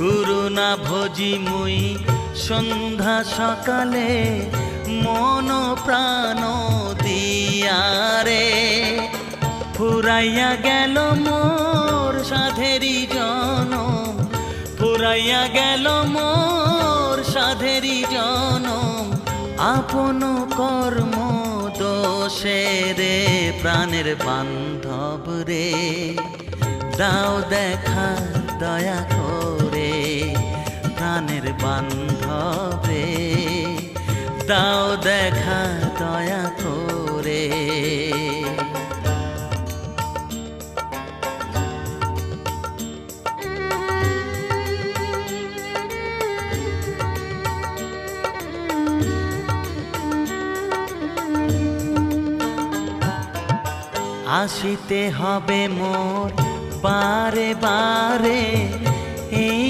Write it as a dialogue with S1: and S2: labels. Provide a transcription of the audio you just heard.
S1: গুরু না ভজি মুই সন্ধ্যা সকালে মন প্রাণ দিয়ারে ফুরাইয়া গেল মোর সাধেরি জনম ফুরাইয়া গেল মোর সাধেরি জনম আপন কর্ম দোষে রে প্রাণের বান্ধব রে দাও দেখা দয়া করে প্রাণের বান্ধব রে দাও দেখা দয়া করে আসিতে হবে মোর বারে বারে এই